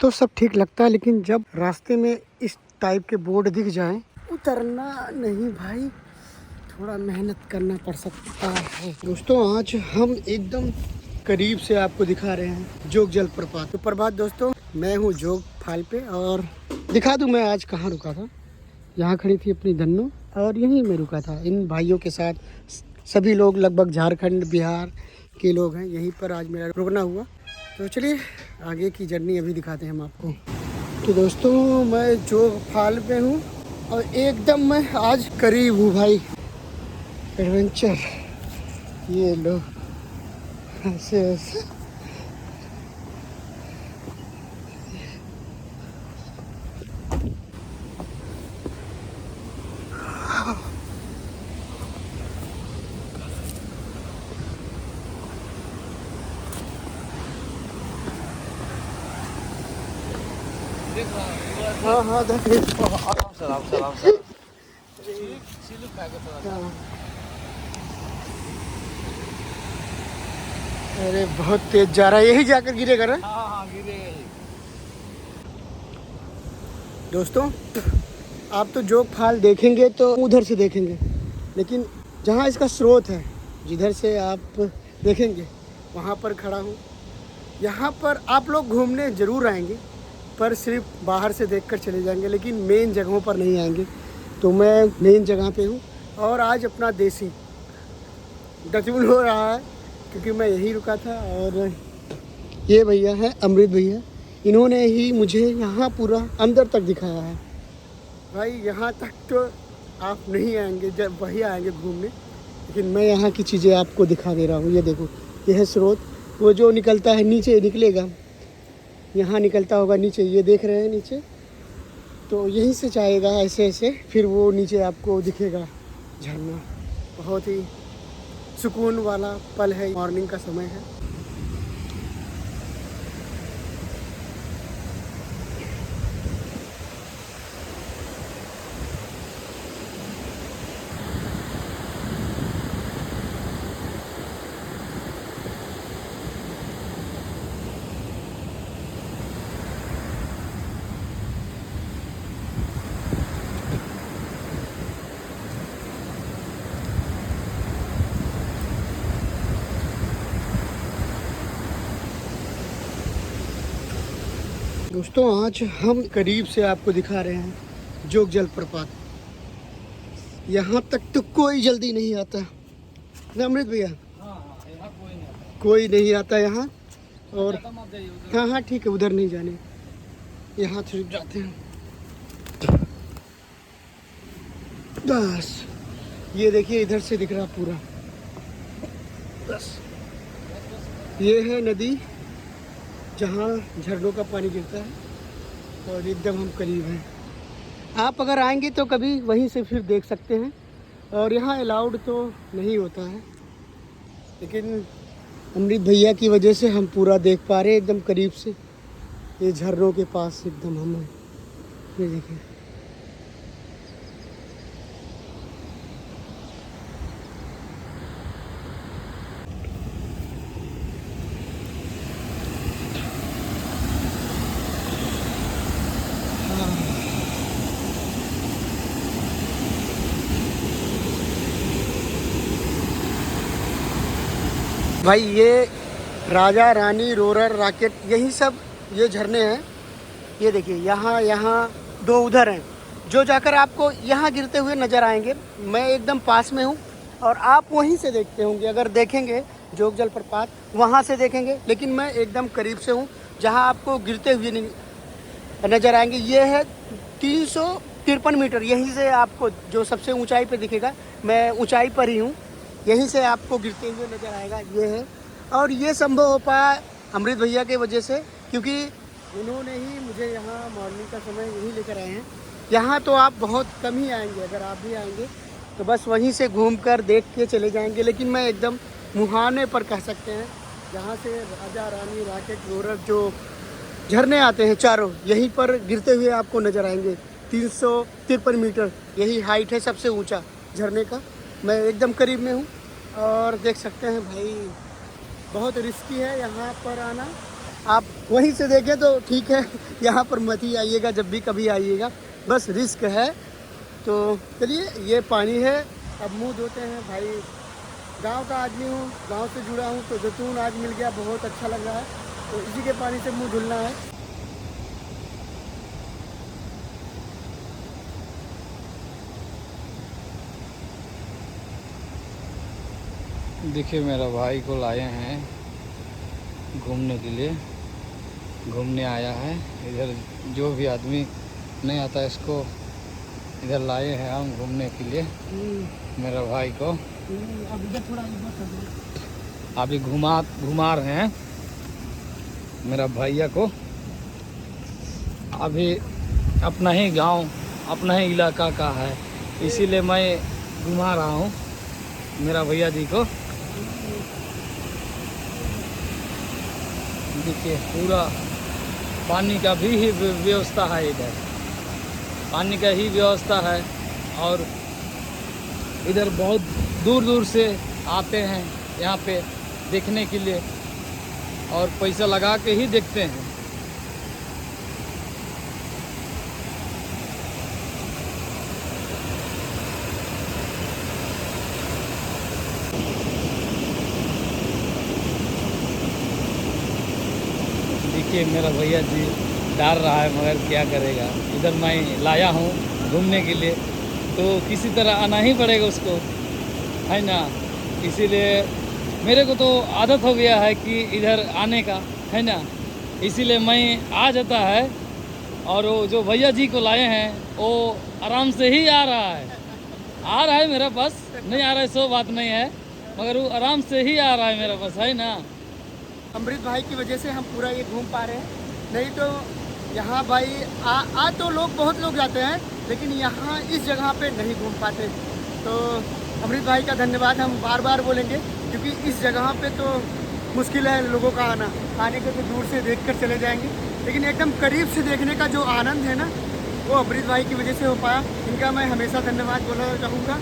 तो सब ठीक लगता है, लेकिन जब रास्ते में इस टाइप के बोर्ड दिख जाएं, उतरना नहीं भाई, थोड़ा मेहनत करना पड़ सकता है। दोस्तों आज हम एकदम करीब से आपको दिखा रहे हैं जोग जलप्रपात। तो प्रभात दोस्तों, मैं हूँ जोग फाल पे और दिखा दूँ मैं आज कहाँ रुका था। यहाँ खड़ी थी अपनी धन्नो और यहीं मैं रुका था इन भाइयों के साथ। सभी लोग लगभग झारखंड बिहार के लोग हैं, यहीं पर आज मेरा रुकना हुआ। तो चलिए आगे की जर्नी अभी दिखाते हैं हम आपको। तो दोस्तों मैं जोग फाल पे हूँ और एकदम मैं आज करीब हूँ भाई। एडवेंचर ये लो ऐसे ऐसे। हाँ हाँ अरे बहुत तेज जा रहा है, यही जाकर गिरेगा ना। हाँ गिरेगा ही। दोस्तों आप तो जोग फाल देखेंगे तो उधर से देखेंगे, लेकिन जहाँ इसका स्रोत है, जिधर से आप देखेंगे वहाँ पर खड़ा हूँ। यहाँ पर आप लोग घूमने ज़रूर आएंगे, पर सिर्फ बाहर से देखकर चले जाएंगे, लेकिन मेन जगहों पर नहीं आएंगे। तो मैं मेन जगह पे हूँ और आज अपना देसी डचबुल हो रहा है क्योंकि मैं यहीं रुका था। और ये भैया है अमृत भैया, इन्होंने ही मुझे यहाँ पूरा अंदर तक दिखाया है। भाई यहाँ तक तो आप नहीं आएंगे, जब वही आएंगे घूमने, लेकिन मैं यहाँ की चीज़ें आपको दिखा दे रहा हूँ। ये देखो, ये है स्रोत, वो जो निकलता है नीचे निकलेगा, यहाँ निकलता होगा नीचे, ये देख रहे हैं नीचे, तो यहीं से जाएगा ऐसे ऐसे, फिर वो नीचे आपको दिखेगा झरना। बहुत ही सुकून वाला पल है, मॉर्निंग का समय है। दोस्तों आज हम करीब से आपको दिखा रहे हैं जोग जलप्रपात। यहाँ तक तो कोई जल्दी नहीं आता ना अमृत भैया? यहाँ कोई नहीं आता यहाँ। और मत जाइए उधर। हाँ हाँ ठीक है, उधर नहीं जाने, यहाँ सिर्फ जाते हैं। बस ये देखिए, इधर से दिख रहा पूरा। बस ये है नदी जहाँ झरनों का पानी गिरता है और एकदम हम करीब हैं। आप अगर आएंगे तो कभी वहीं से फिर देख सकते हैं। और यहाँ अलाउड तो नहीं होता है, लेकिन अमृत भैया की वजह से हम पूरा देख पा रहे हैं एकदम करीब से। ये झरनों के पास एकदम हम हैं, ये देखिए। भाई ये राजा रानी रोरर रॉकेट यही सब ये झरने हैं। ये देखिए यहाँ यहाँ दो उधर हैं जो जाकर आपको यहाँ गिरते हुए नज़र आएंगे। मैं एकदम पास में हूँ और आप वहीं से देखते होंगे, अगर देखेंगे जोग जलप्रपात वहाँ से देखेंगे, लेकिन मैं एकदम करीब से हूँ जहाँ आपको गिरते हुए नज़र आएंगे। ये है 353 मीटर, यहीं से आपको जो सबसे ऊंचाई पे दिखेगा, मैं ऊंचाई पर ही हूँ, यहीं से आपको गिरते हुए नज़र आएगा। ये है, और ये संभव हो पाया अमृत भैया के वजह से, क्योंकि उन्होंने ही मुझे यहाँ मॉर्निंग का समय यहीं लेकर आए हैं। यहाँ तो आप बहुत कम ही आएंगे, अगर आप भी आएंगे तो बस वहीं से घूमकर देख के चले जाएंगे, लेकिन मैं एकदम मुहाने पर कह सकते हैं, जहाँ से राजा रानी रॉकेट रोरर जो झरने आते हैं चारों, यहीं पर गिरते हुए आपको नज़र आएंगे। 353 मीटर यही हाइट है सबसे ऊंचा झरने का। मैं एकदम करीब में हूँ और देख सकते हैं भाई, बहुत रिस्की है यहाँ पर आना। आप वहीं से देखें तो ठीक है, यहाँ पर मत ही आइएगा जब भी कभी आइएगा, बस रिस्क है। तो चलिए, ये पानी है, अब मुंह धोते हैं। भाई गांव का आदमी हूँ, गांव से जुड़ा हूँ, तो जैतून आज मिल गया, बहुत अच्छा लग रहा है, तो इसी के पानी से मुंह धुलना है। देखिए मेरा भाई को लाए हैं घूमने के लिए, घूमने आया है इधर। जो भी आदमी नहीं आता इसको इधर लाए हैं हम घूमने के लिए, मेरा भाई को। अब इधर थोड़ा इधर कर दो। अभी घुमा रहे हैं मेरा भैया को। अभी अपना ही गांव, अपना ही इलाका का है, इसीलिए मैं घुमा रहा हूँ मेरा भैया जी को। देखिए पूरा पानी का भी ही व्यवस्था है इधर, पानी का ही व्यवस्था है। और इधर बहुत दूर दूर से आते हैं यहाँ पे देखने के लिए, और पैसा लगा के ही देखते हैं। देखिए मेरा भैया जी डाल रहा है, मगर क्या करेगा, इधर मैं लाया हूँ घूमने के लिए, तो किसी तरह आना ही पड़ेगा उसको, है ना। इसीलिए मेरे को तो आदत हो गया है कि इधर आने का, है ना, इसीलिए मैं आ जाता है। और वो जो भैया जी को लाए हैं वो आराम से ही आ रहा है मेरे पास, नहीं आ रहा है सो बात नहीं है, मगर वो आराम से ही आ रहा है मेरे पास, है ना। अमृत भाई की वजह से हम पूरा ये घूम पा रहे हैं, नहीं तो यहाँ भाई आ तो लोग, बहुत लोग जाते हैं, लेकिन यहाँ इस जगह पे नहीं घूम पाते। तो अमृत भाई का धन्यवाद हम बार बार बोलेंगे, क्योंकि इस जगह पे तो मुश्किल है लोगों का आने के तो दूर से देख कर चले जाएंगे, लेकिन एकदम करीब से देखने का जो आनंद है ना, वो अमृत भाई की वजह से हो पाया। इनका मैं हमेशा धन्यवाद बोलना चाहूँगा,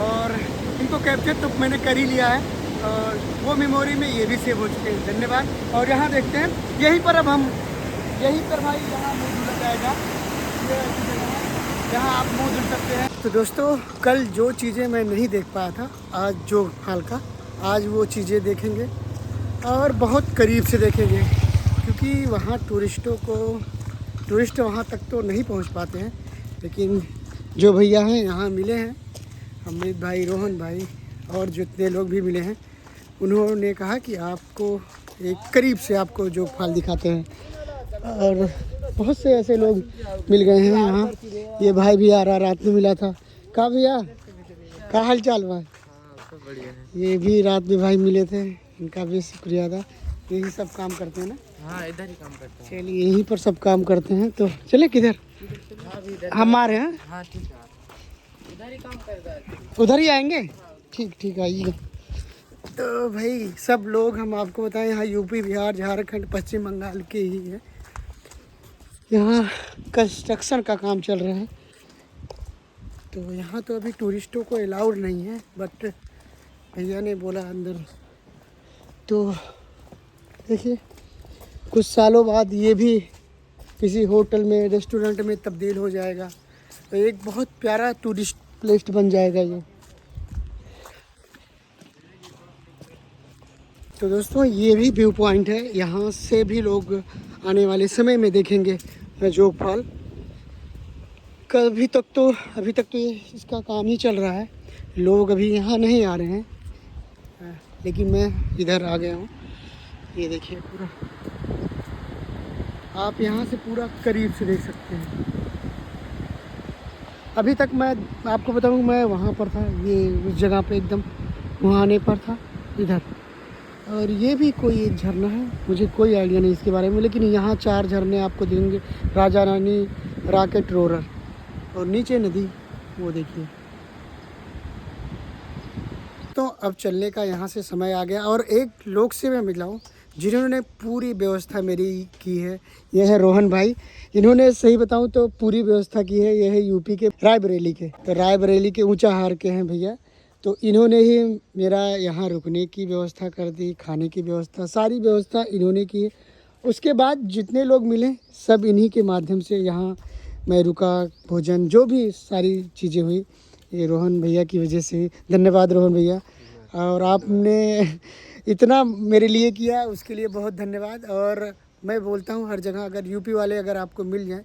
और इनको कैप्चर तो मैंने कर ही लिया है, और वो मेमोरी में ये भी सेव हो चुके हैं, धन्यवाद। और यहाँ देखते हैं, यहीं पर अब हम, यहीं पर भाई यहाँ मुँह धुला जाएगा, ये ऐसी जगह है जहाँ आप मुँह धुल सकते हैं। तो दोस्तों, कल जो चीज़ें मैं नहीं देख पाया था, आज जो हाल का, आज वो चीज़ें देखेंगे और बहुत करीब से देखेंगे, क्योंकि वहाँ टूरिस्ट वहाँ तक तो नहीं पहुँच पाते हैं, लेकिन जो भैया हैं यहाँ मिले हैं, अमृत भाई, रोहन भाई और जितने लोग भी मिले हैं, उन्होंने कहा कि आपको एक करीब से आपको जोग फाल दिखाते हैं। और बहुत से ऐसे लोग मिल गए हैं यहाँ। ये भाई भी आ रहा, रात में मिला था। कहाँ भैया, क्या हाल चाल भाई? ये भी रात में भाई मिले थे, इनका भी शुक्रिया था। यही सब काम करते हैं ना? हाँ, इधर ही काम करते हैं। चलिए, यहीं पर सब काम करते हैं। तो चले किधर? हमारे यहाँ? हाँ ठीक है, इधर ही काम करता है। उधर ही आएंगे? ठीक आइए। तो भाई सब लोग, हम आपको बताएं, यहाँ यूपी, बिहार, झारखंड, पश्चिम बंगाल के ही है। यहाँ कंस्ट्रक्शन का काम चल रहा है, तो यहाँ तो अभी टूरिस्टों को अलाउड नहीं है, बट भैया ने बोला अंदर। तो देखिए, कुछ सालों बाद ये भी किसी होटल में, रेस्टोरेंट में तब्दील हो जाएगा, तो एक बहुत प्यारा टूरिस्ट प्लेस बन जाएगा ये। तो दोस्तों, ये भी व्यू पॉइंट है, यहाँ से भी लोग आने वाले समय में देखेंगे जोग फॉल। अभी तक तो ये इसका काम ही चल रहा है, लोग अभी यहाँ नहीं आ रहे हैं, लेकिन मैं इधर आ गया हूँ। ये देखिए, पूरा आप यहाँ से पूरा करीब से देख सकते हैं। अभी तक मैं आपको बताऊँ, मैं वहाँ पर था, ये उस जगह पे एकदम मुहाने पर था इधर। और ये भी कोई एक झरना है, मुझे कोई आइडिया नहीं इसके बारे में, लेकिन यहाँ 4 झरने आपको देंगे, राजा रानी, रॉकेट, रोरर, और नीचे नदी वो देखिए। तो अब चलने का यहाँ से समय आ गया, और एक लोग से मैं मिला हूँ जिन्होंने पूरी व्यवस्था मेरी की है। यह है रोहन भाई, इन्होंने सही बताऊँ तो पूरी व्यवस्था की है। यह है यूपी के रायबरेली के, तो रायबरेली के ऊंचाहार के हैं भैया। तो इन्होंने ही मेरा यहाँ रुकने की व्यवस्था कर दी, खाने की व्यवस्था, सारी व्यवस्था इन्होंने की है। उसके बाद जितने लोग मिले सब इन्हीं के माध्यम से यहाँ मैं रुका, भोजन जो भी सारी चीज़ें हुई ये रोहन भैया की वजह से। धन्यवाद रोहन भैया, और आपने इतना मेरे लिए किया उसके लिए बहुत धन्यवाद। और मैं बोलता हूँ हर जगह अगर यूपी वाले अगर आपको मिल जाएं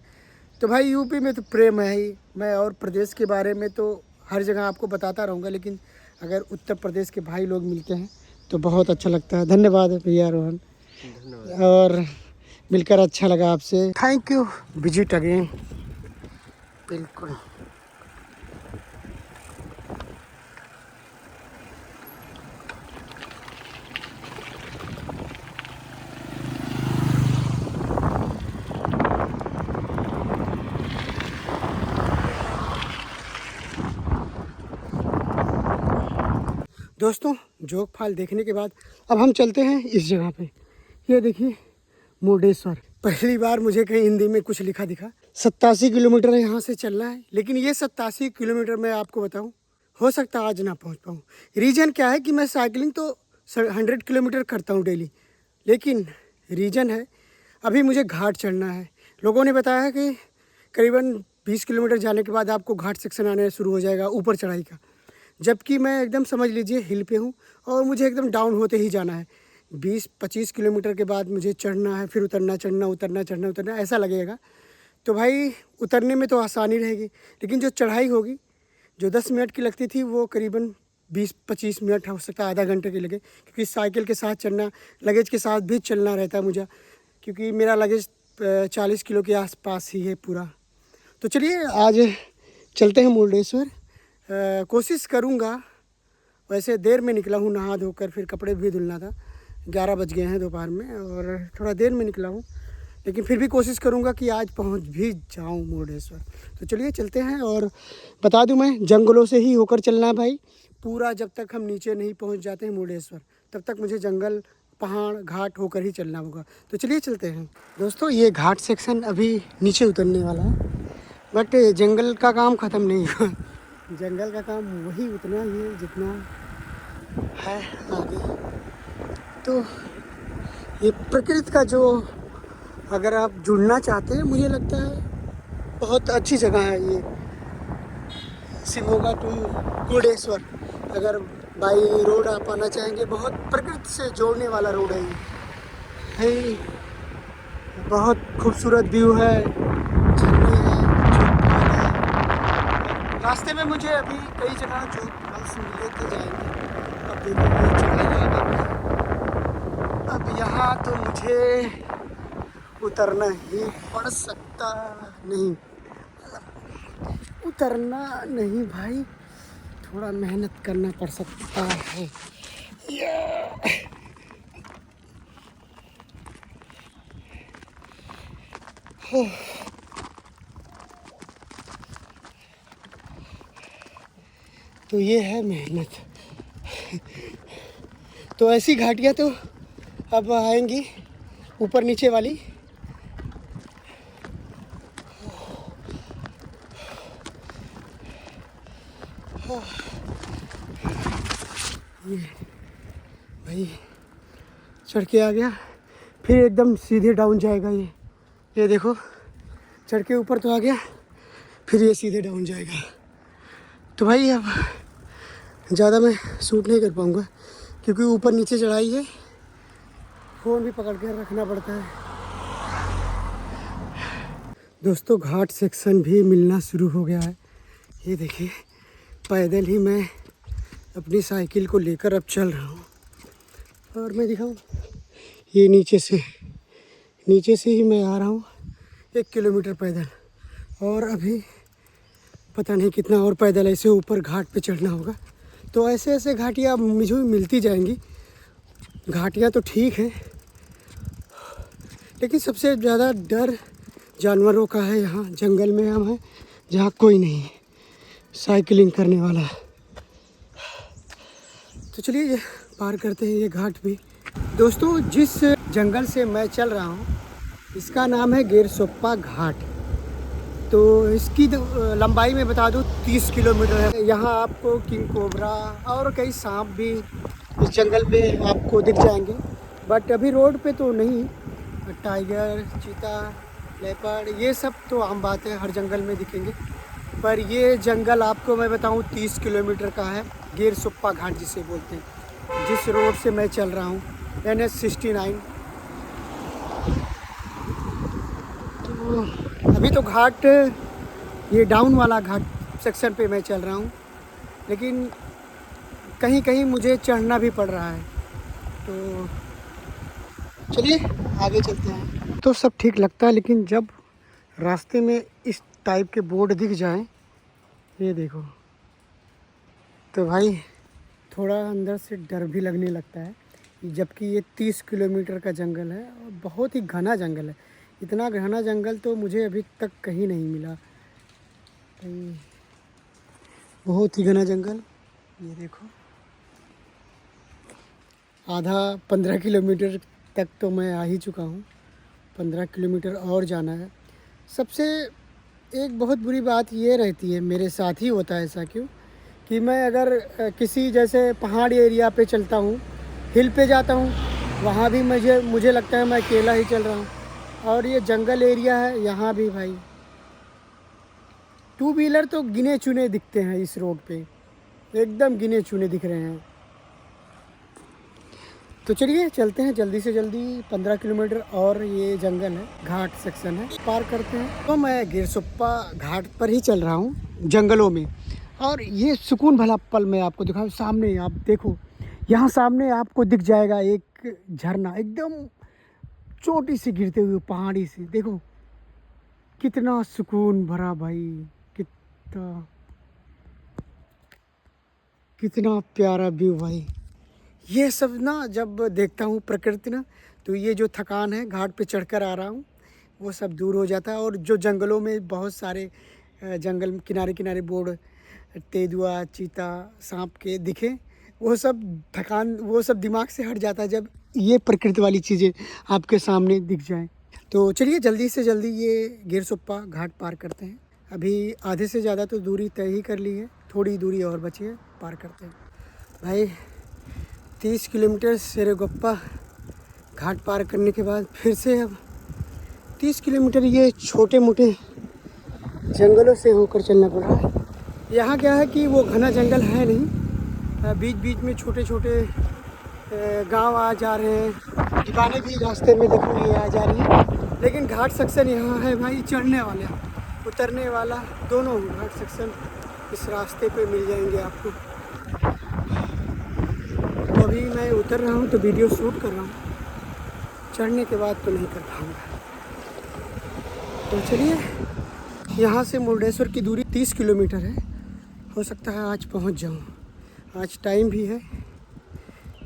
तो भाई यूपी में तो प्रेम है ही। मैं और प्रदेश के बारे में तो हर जगह आपको बताता रहूँगा, लेकिन अगर उत्तर प्रदेश के भाई लोग मिलते हैं तो बहुत अच्छा लगता है। धन्यवाद भैया रोहन, और मिलकर अच्छा लगा आपसे। Thank you, visit again. बिल्कुल। दोस्तों जोग फाल देखने के बाद अब हम चलते हैं इस जगह पे। ये देखिए मुर्डेश्वर। पहली बार मुझे कहीं हिंदी में कुछ लिखा दिखा। 87 किलोमीटर यहाँ से चलना है, लेकिन ये 87 किलोमीटर मैं आपको बताऊं हो सकता है आज ना पहुंच पाऊं। रीज़न क्या है कि मैं साइकिलिंग तो 100 किलोमीटर करता हूं डेली, लेकिन रीज़न है अभी मुझे घाट चढ़ना है। लोगों ने बताया है कि करीबन 20 किलोमीटर जाने के बाद आपको घाट सेक्शन आने शुरू हो जाएगा ऊपर चढ़ाई का, जबकि मैं एकदम समझ लीजिए हिल पे हूँ और मुझे एकदम डाउन होते ही जाना है। 20-25 किलोमीटर के बाद मुझे चढ़ना है, फिर उतरना, चढ़ना, उतरना, चढ़ना, उतरना, ऐसा लगेगा। तो भाई उतरने में तो आसानी रहेगी, लेकिन जो चढ़ाई होगी जो 10 मिनट की लगती थी वो करीबन 20-25 मिनट हो सकता है, आधा घंटे की लगे, क्योंकि साइकिल के साथ चढ़ना, लगेज के साथ भी चलना रहता है मुझे, क्योंकि मेरा लगेज 40 किलो के आसपास ही है पूरा। तो चलिए आज चलते हैं मुर्डेश्वर। कोशिश करूँगा, वैसे देर में निकला हूँ, नहा धोकर फिर कपड़े भी धुलना था। 11 बज गए हैं दोपहर में और थोड़ा देर में निकला हूँ, लेकिन फिर भी कोशिश करूँगा कि आज पहुँच भी जाऊँ मुर्डेश्वर। तो चलिए चलते हैं। और बता दूँ मैं जंगलों से ही होकर चलना है भाई पूरा। जब तक हम नीचे नहीं पहुँच जाते हैं मुर्डेश्वर तब तक मुझे जंगल, पहाड़, घाट होकर ही चलना होगा। तो चलिए चलते हैं। दोस्तों ये घाट सेक्शन अभी नीचे उतरने वाला है, बट जंगल का काम ख़त्म नहीं हुआ। जंगल का काम वही उतना ही है जितना है आगे। तो ये प्रकृति का जो, अगर आप जुड़ना चाहते हैं, मुझे लगता है बहुत अच्छी जगह है ये शिमोगा टू मुर्डेश्वर। अगर बाई रोड आप आना चाहेंगे, बहुत प्रकृति से जोड़ने वाला रोड है ये। बहुत खूबसूरत व्यू है, झरने हैं, रास्ते में मुझे अभी कई जगह जो फल्स मिले थे जाएंगे। अब देखिए चढ़ाई आगे, अब यहाँ तो मुझे उतरना ही पड़ सकता नहीं, उतरना नहीं भाई, थोड़ा मेहनत करना पड़ सकता है। तो ये है मेहनत। तो ऐसी घाटियाँ तो अब आएंगी ऊपर नीचे वाली। ये भाई चढ़ के आ गया, फिर एकदम सीधे डाउन जाएगा। ये देखो चढ़ के ऊपर तो आ गया, फिर ये सीधे डाउन जाएगा। तो भाई अब ज़्यादा मैं शूट नहीं कर पाऊँगा, क्योंकि ऊपर नीचे चढ़ाई है, फ़ोन भी पकड़ कर रखना पड़ता है। दोस्तों घाट सेक्शन भी मिलना शुरू हो गया है। ये देखिए पैदल ही मैं अपनी साइकिल को लेकर अब चल रहा हूँ। और मैं दिखाऊँ, ये नीचे से ही मैं आ रहा हूँ 1 किलोमीटर पैदल, और अभी पता नहीं कितना और पैदल ऐसे ऊपर घाट पे चढ़ना होगा। तो ऐसे ऐसे घाटियाँ मुझे मिलती जाएंगी। घाटियाँ तो ठीक है, लेकिन सबसे ज़्यादा डर जानवरों का है। यहाँ जंगल में हम हैं जहाँ कोई नहीं है साइकिलिंग करने वाला। तो चलिए ये पार करते हैं ये घाट भी। दोस्तों जिस जंगल से मैं चल रहा हूँ इसका नाम है गेरसोप्पा घाट। तो इसकी लंबाई में बता दूँ 30 किलोमीटर है। यहाँ आपको किंग कोबरा और कई सांप भी इस जंगल पे आपको दिख जाएंगे, बट अभी रोड पे तो नहीं, टाइगर, चीता, लेपर्ड, ये सब तो आम बात है, हर जंगल में दिखेंगे। पर ये जंगल आपको मैं बताऊं 30 किलोमीटर का है, गिर सुप्पा घाट जिसे बोलते हैं। जिस रोड से मैं चल रहा हूँ NH 69, तो अभी तो घाट, ये डाउन वाला घाट सेक्शन पे मैं चल रहा हूँ, लेकिन कहीं कहीं मुझे चढ़ना भी पड़ रहा है। तो चलिए आगे चलते हैं। तो सब ठीक लगता है, लेकिन जब रास्ते में इस टाइप के बोर्ड दिख जाएं, ये देखो, तो भाई थोड़ा अंदर से डर भी लगने लगता है। जबकि ये 30 किलोमीटर का जंगल है और बहुत ही घना जंगल है। इतना घना जंगल तो मुझे अभी तक कहीं नहीं मिला। बहुत ही घना जंगल, ये देखो। आधा 15 किलोमीटर तक तो मैं आ ही चुका हूँ, 15 किलोमीटर और जाना है। सबसे एक बहुत बुरी बात ये रहती है, मेरे साथ ही होता है ऐसा, क्यों कि मैं अगर किसी जैसे पहाड़ी एरिया पे चलता हूँ, हिल पे जाता हूँ, वहाँ भी मुझे लगता है मैं अकेला ही चल रहा हूँ। और ये जंगल एरिया है, यहाँ भी भाई 2 व्हीलर तो गिने चुने दिखते हैं इस रोड पे, एकदम गिने चुने दिख रहे हैं। तो चलिए चलते हैं जल्दी से जल्दी। 15 किलोमीटर और ये जंगल है, घाट सेक्शन है, पार करते हैं। तो मैं गिरसुप्पा घाट पर ही चल रहा हूँ जंगलों में, और ये सुकून भला पल मैं आपको दिखाऊँ। सामने आप देखो, यहाँ सामने आपको दिख जाएगा एक झरना, एकदम चोटी से गिरते हुए पहाड़ी से। देखो कितना सुकून भरा भाई, कितना प्यारा व्यू भाई। ये सब ना जब देखता हूँ प्रकृति ना, तो ये जो थकान है घाट पे चढ़कर आ रहा हूँ वो सब दूर हो जाता है। और जो जंगलों में बहुत सारे जंगल किनारे किनारे बोर्ड, तेंदुआ, चीता, सांप के दिखे, वो सब थकान, वो सब दिमाग से हट जाता है जब ये प्रकृति वाली चीज़ें आपके सामने दिख जाएं। तो चलिए जल्दी से जल्दी ये गिरसुप्पा घाट पार करते हैं। अभी आधे से ज़्यादा तो दूरी तय ही कर ली है, थोड़ी दूरी और बची है, पार करते हैं भाई। 30 किलोमीटर सिरगुप्पा घाट पार करने के बाद फिर से अब 30 किलोमीटर ये छोटे मोटे जंगलों से होकर चलना पड़ रहा है। यहाँ क्या है कि वो घना जंगल है नहीं, बीच बीच में छोटे छोटे गांव आ जा रहे हैं, दुकानें भी रास्ते में देखो ये आ जा रही है। लेकिन घाट सेक्शन यहाँ है भाई, चढ़ने वाला उतरने वाला दोनों घाट सेक्शन इस रास्ते पे मिल जाएंगे आपको। तो अभी मैं उतर रहा हूँ तो वीडियो शूट कर रहा हूँ, चढ़ने के बाद तो नहीं कर पाऊँगा। तो चलिए, यहाँ से मुर्डेश्वर की दूरी 30 किलोमीटर है, हो सकता है आज पहुँच जाऊँ, आज टाइम भी है।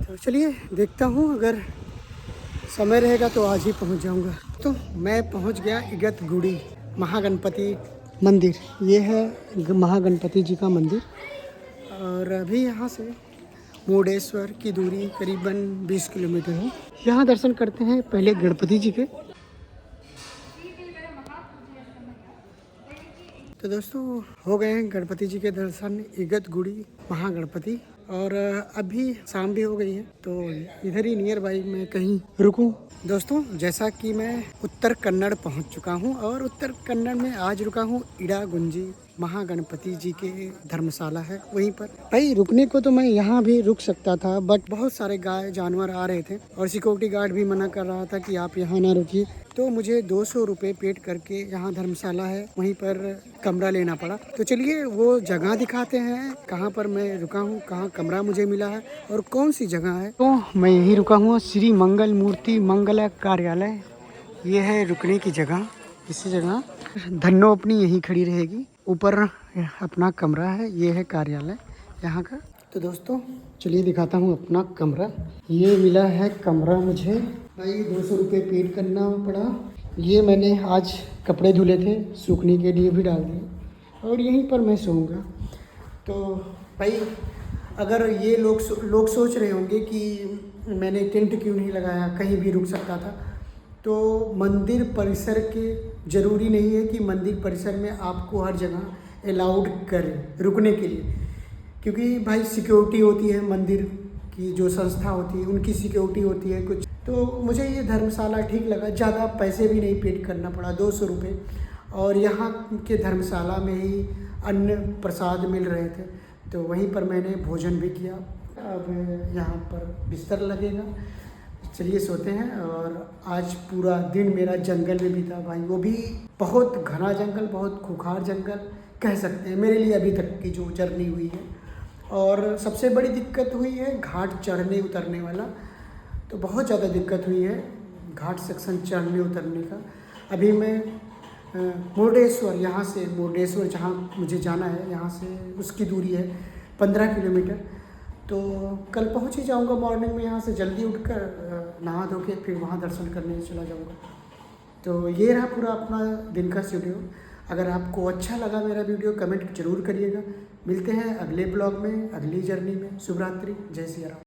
तो चलिए देखता हूँ, अगर समय रहेगा तो आज ही पहुँच जाऊँगा। तो मैं पहुँच गया इगतगुड़ी महागणपति मंदिर, ये है महागणपति जी का मंदिर। और अभी यहाँ से मुर्डेश्वर की दूरी करीबन 20 किलोमीटर है। यहाँ दर्शन करते हैं पहले गणपति जी के। तो दोस्तों हो गए हैं गणपति जी के दर्शन इगतगुड़ी महागणपति, और अभी शाम भी हो गई है, तो इधर ही नियर बाई मैं कहीं रुकूं। दोस्तों जैसा कि मैं उत्तर कन्नड़ पहुंच चुका हूं, और उत्तर कन्नड़ में आज रुका हूं इडागुंजी महागणपति जी के धर्मशाला है वहीं पर। भाई रुकने को तो मैं यहाँ भी रुक सकता था, बट बहुत सारे गाय जानवर आ रहे थे और सिक्योरिटी गार्ड भी मना कर रहा था कि आप यहाँ ना रुकिए। तो मुझे 200 रुपये पेड करके, यहाँ धर्मशाला है वहीं पर कमरा लेना पड़ा। तो चलिए वो जगह दिखाते हैं, कहाँ पर मैं रुका हूँ, कहाँ कमरा मुझे मिला है और कौन सी जगह है। तो मैं यहीं रुका हूँ, श्री मंगल मूर्ति मंगल कार्यालय, ये है रुकने की जगह। इसी जगह धन्नो अपनी यहीं खड़ी रहेगी, ऊपर अपना कमरा है, ये है कार्यालय यहाँ का। तो दोस्तों चलिए दिखाता हूँ अपना कमरा। ये मिला है कमरा मुझे भाई, 200 रुपये पेड करना पड़ा। ये मैंने आज कपड़े धुले थे, सूखने के लिए भी डाल दिए, और यहीं पर मैं सोऊंगा। तो भाई अगर ये लोग सोच रहे होंगे कि मैंने टेंट क्यों नहीं लगाया, कहीं भी रुक सकता था, तो मंदिर परिसर के ज़रूरी नहीं है कि मंदिर परिसर में आपको हर जगह अलाउड करें रुकने के लिए, क्योंकि भाई सिक्योरिटी होती है, मंदिर की जो संस्था होती है उनकी सिक्योरिटी होती है, कुछ तो मुझे ये धर्मशाला ठीक लगा, ज़्यादा पैसे भी नहीं पेड करना पड़ा, 200 रुपये। और यहाँ के धर्मशाला में ही अन्न प्रसाद मिल रहे थे, तो वहीं पर मैंने भोजन भी किया। अब यहाँ पर बिस्तर लगेगा, चलिए सोते हैं। और आज पूरा दिन मेरा जंगल में बीता भाई, वो भी बहुत घना जंगल, बहुत खुखार जंगल कह सकते हैं मेरे लिए अभी तक की जो जर्नी हुई है। और सबसे बड़ी दिक्कत हुई है घाट चढ़ने उतरने वाला, तो बहुत ज़्यादा दिक्कत हुई है घाट सेक्शन चढ़ने उतरने का। अभी मैं मुरुडेश्वर, यहाँ से मुरुडेश्वर जहाँ मुझे जाना है, यहाँ से उसकी दूरी है 15 किलोमीटर। तो कल पहुँच ही जाऊँगा मॉर्निंग में, यहाँ से जल्दी उठकर नहा धो के फिर वहाँ दर्शन करने चला जाऊँगा। तो ये रहा पूरा अपना दिन का शेड्यूल। अगर आपको अच्छा लगा मेरा वीडियो कमेंट ज़रूर करिएगा। मिलते हैं अगले ब्लॉग में, अगली जर्नी में। शुभ रात्रि, जय सिया राम।